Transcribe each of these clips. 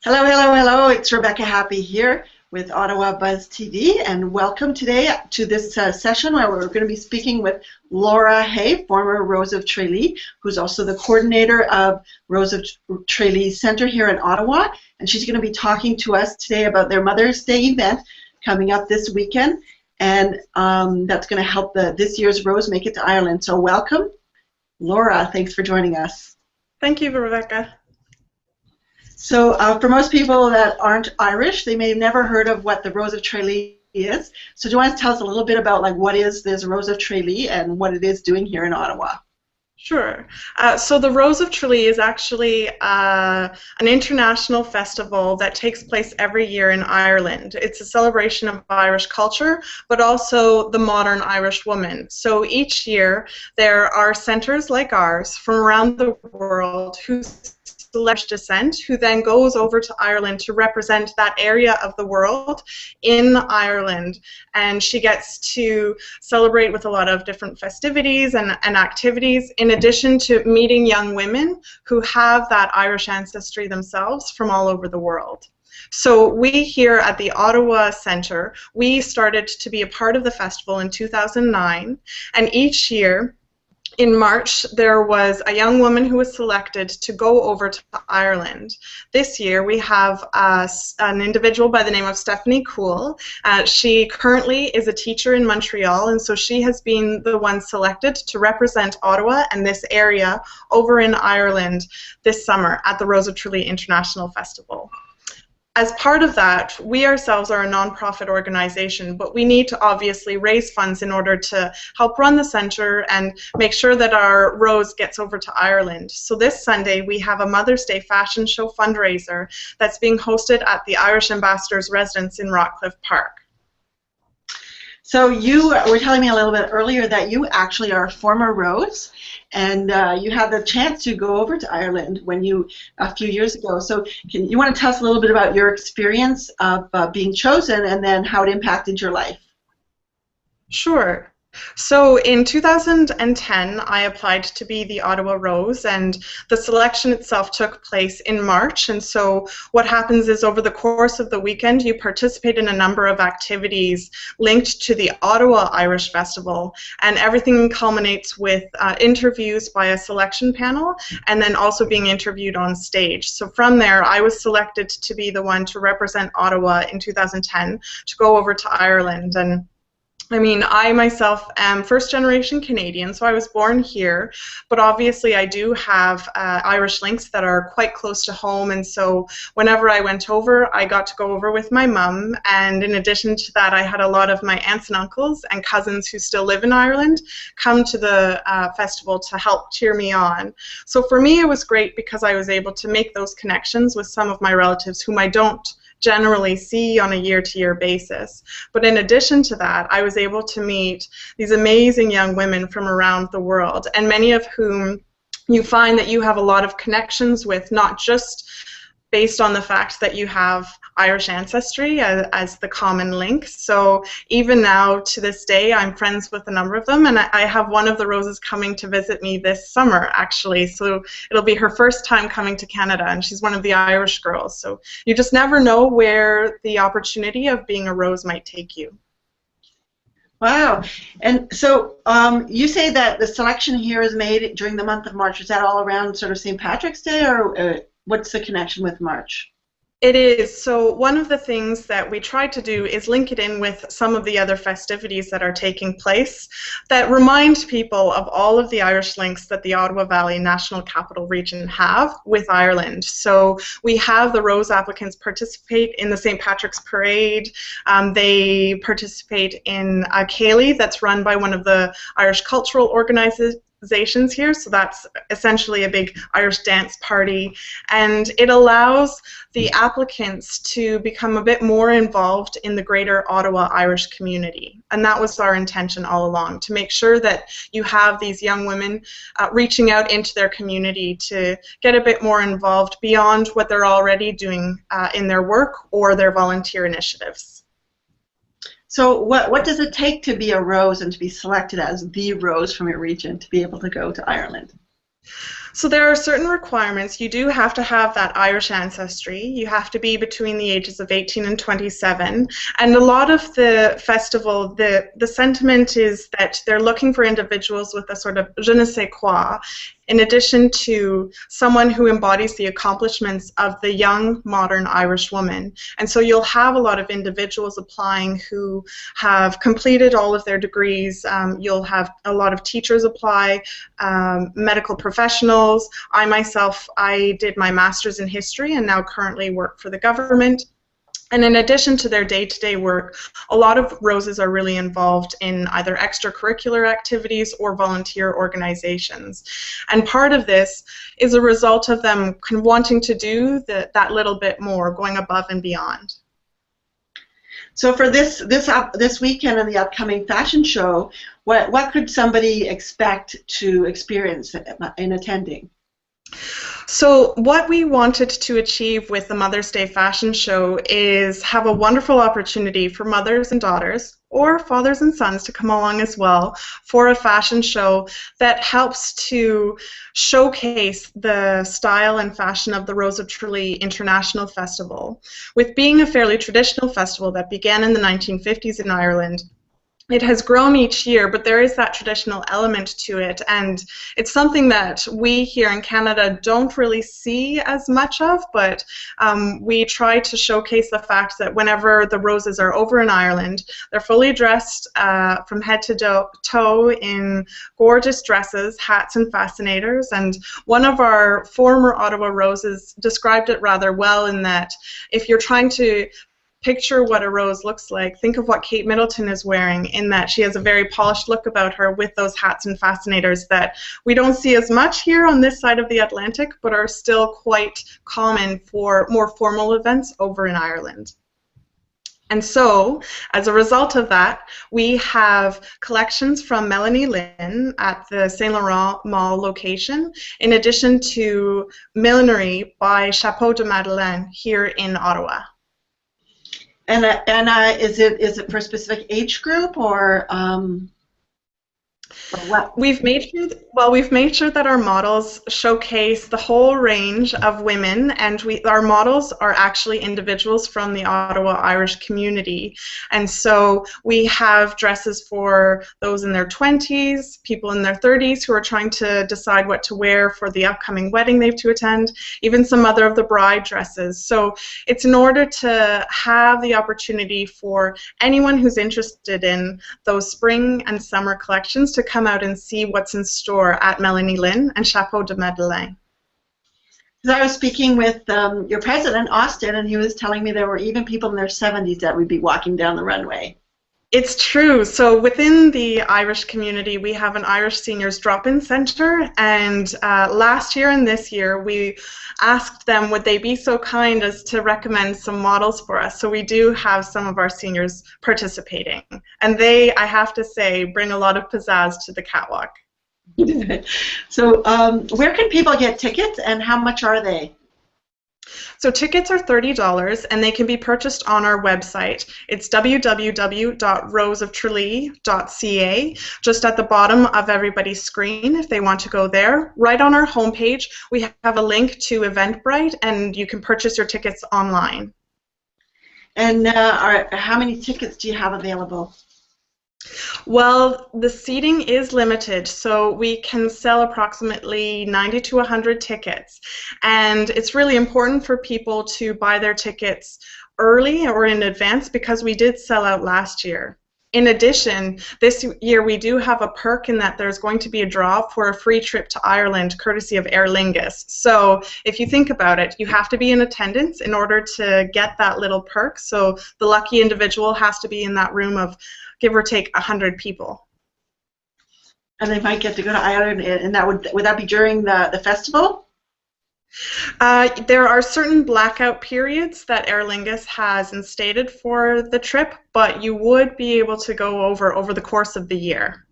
Hello, hello, hello. It's Rebecca Happy here with Ottawa Buzz TV, and welcome today to this session where we're going to be speaking with Laura Hay, former Rose of Tralee, who's also the coordinator of Rose of Tralee Center here in Ottawa, and she's going to be talking to us today about their Mother's Day event coming up this weekend, and that's going to help this year's Rose make it to Ireland. So welcome, Laura. Thanks for joining us. Thank you, Rebecca. So for most people that aren't Irish, they may have never heard of what the Rose of Tralee is. So do you want to tell us a little bit about what is this Rose of Tralee and what it is doing here in Ottawa? Sure. So the Rose of Tralee is actually an international festival that takes place every year in Ireland. It's a celebration of Irish culture, but also the modern Irish woman. So each year there are centres like ours from around the world who select descent, who then goes over to Ireland to represent that area of the world in Ireland, and she gets to celebrate with a lot of different festivities and activities, in addition to meeting young women who have that Irish ancestry themselves from all over the world. So we here at the Ottawa Centre, we started to be a part of the festival in 2009, and each year in March, there was a young woman who was selected to go over to Ireland. This year, we have an individual by the name of Stephanie Cool. She currently is a teacher in Montreal, and so she has been the one selected to represent Ottawa and this area over in Ireland this summer at the Rose of Tralee International Festival. As part of that, we ourselves are a non-profit organization, but we need to obviously raise funds in order to help run the centre and make sure that our Rose gets over to Ireland. So this Sunday, we have a Mother's Day fashion show fundraiser that's being hosted at the Irish Ambassador's residence in Rockcliffe Park. So you were telling me a little bit earlier that you actually are a former Rose, and you had the chance to go over to Ireland a few years ago. So you want to tell us a little bit about your experience of being chosen and then how it impacted your life? Sure. So in 2010, I applied to be the Ottawa Rose, and the selection itself took place in March. And so what happens is over the course of the weekend, you participate in a number of activities linked to the Ottawa Irish Festival, and everything culminates with interviews by a selection panel and then also being interviewed on stage. So from there, I was selected to be the one to represent Ottawa in 2010 to go over to Ireland. And I mean, I myself am first-generation Canadian, so I was born here, but obviously I do have Irish links that are quite close to home, and so whenever I went over, I got to go over with my mum, and in addition to that, I had a lot of my aunts and uncles and cousins who still live in Ireland come to the festival to help cheer me on. So for me, it was great because I was able to make those connections with some of my relatives whom I don't generally see on a year-to-year basis. But in addition to that, I was able to meet these amazing young women from around the world, and many of whom you find that you have a lot of connections with, not just based on the fact that you have Irish ancestry as the common link. So even now, to this day, I'm friends with a number of them, and I have one of the Roses coming to visit me this summer, actually. So it'll be her first time coming to Canada, and she's one of the Irish girls. So you just never know where the opportunity of being a Rose might take you. Wow. And so you say that the selection here is made during the month of March. Is that all around sort of St. Patrick's Day, or what's the connection with March? It is. So one of the things that we try to do is link it in with some of the other festivities that are taking place that remind people of all of the Irish links that the Ottawa Valley National Capital Region have with Ireland. So we have the Rose applicants participate in the St. Patrick's Parade. They participate in a Céilí that's run by one of the Irish cultural organizations here, so that's essentially a big Irish dance party, and it allows the applicants to become a bit more involved in the greater Ottawa Irish community, and that was our intention all along, to make sure that you have these young women reaching out into their community to get a bit more involved beyond what they're already doing in their work or their volunteer initiatives. So what does it take to be a Rose and to be selected as the Rose from your region to be able to go to Ireland? So there are certain requirements. You do have to have that Irish ancestry. You have to be between the ages of 18 and 27. And a lot of the festival, the sentiment is that they're looking for individuals with a sort of je ne sais quoi, in addition to someone who embodies the accomplishments of the young, modern Irish woman. And so you'll have a lot of individuals applying who have completed all of their degrees. You'll have a lot of teachers apply, medical professionals. I myself, I did my master's in history and now currently work for the government. And in addition to their day-to-day work, a lot of Roses are really involved in either extracurricular activities or volunteer organizations. And part of this is a result of them kind of wanting to do that little bit more, going above and beyond. So for this weekend and the upcoming fashion show, what could somebody expect to experience in attending? So what we wanted to achieve with the Mother's Day fashion show is have a wonderful opportunity for mothers and daughters, or fathers and sons, to come along as well for a fashion show that helps to showcase the style and fashion of the Rose of Tralee International Festival. With being a fairly traditional festival that began in the 1950s in Ireland, it has grown each year, but there is that traditional element to it, and it's something that we here in Canada don't really see as much of, but we try to showcase the fact that whenever the Roses are over in Ireland, they're fully dressed from head to toe in gorgeous dresses, hats, and fascinators. And one of our former Ottawa Roses described it rather well in that if you're trying to picture what a rose looks like, think of what Kate Middleton is wearing, in that she has a very polished look about her with those hats and fascinators that we don't see as much here on this side of the Atlantic, but are still quite common for more formal events over in Ireland. And so, as a result of that, we have collections from Melanie Lynn at the Saint Laurent Mall location, in addition to millinery by Chapeau de Madeleine here in Ottawa. And is it for a specific age group or what? We've made sure that our models showcase the whole range of women, and our models are actually individuals from the Ottawa Irish community. And so we have dresses for those in their 20s, people in their 30s who are trying to decide what to wear for the upcoming wedding they have to attend, even some mother of the bride dresses. So it's in order to have the opportunity for anyone who's interested in those spring and summer collections to come out and see what's in store at Melanie Lynn and Chapeau de Madeleine. I was speaking with your president, Austin, and he was telling me there were even people in their 70s that would be walking down the runway. It's true. So within the Irish community, we have an Irish Seniors Drop-In Centre, and last year and this year we asked them would they be so kind as to recommend some models for us. So we do have some of our seniors participating, and they, I have to say, bring a lot of pizzazz to the catwalk. So where can people get tickets, and how much are they? So tickets are $30, and they can be purchased on our website. It's www.roseoftralee.ca, just at the bottom of everybody's screen if they want to go there. Right on our homepage, we have a link to Eventbrite, and you can purchase your tickets online. And how many tickets do you have available? Well, the seating is limited, so we can sell approximately 90 to 100 tickets, and it's really important for people to buy their tickets early or in advance because we did sell out last year. In addition, this year we do have a perk in that there's going to be a draw for a free trip to Ireland courtesy of Aer Lingus. So if you think about it, you have to be in attendance in order to get that little perk, so the lucky individual has to be in that room of give or take 100 people. And they might get to go to Ireland, and that would that be during the festival? There are certain blackout periods that Aer Lingus has instated for the trip, but you would be able to go over the course of the year.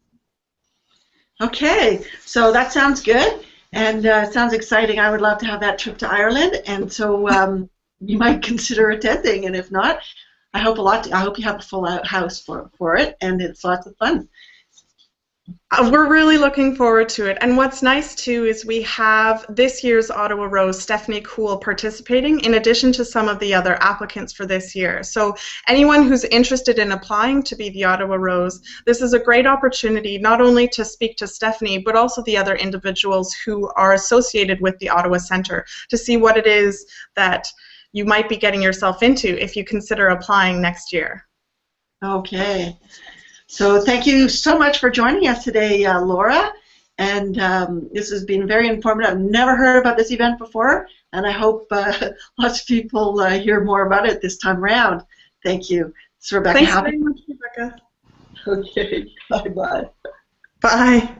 Okay, so that sounds good, and sounds exciting. I would love to have that trip to Ireland, and so you might consider attending, and if not, I hope you have a full house for it, and it's lots of fun. We're really looking forward to it. And what's nice too is we have this year's Ottawa Rose, Stephanie Cool, participating in addition to some of the other applicants for this year. So anyone who's interested in applying to be the Ottawa Rose, this is a great opportunity not only to speak to Stephanie, but also the other individuals who are associated with the Ottawa Centre to see what it is that you might be getting yourself into if you consider applying next year. Okay. So thank you so much for joining us today, Laura. And this has been very informative. I've never heard about this event before, and I hope lots of people hear more about it this time around. Thank you. It's Rebecca. Thanks very much, Rebecca. Okay. Bye-bye. Bye.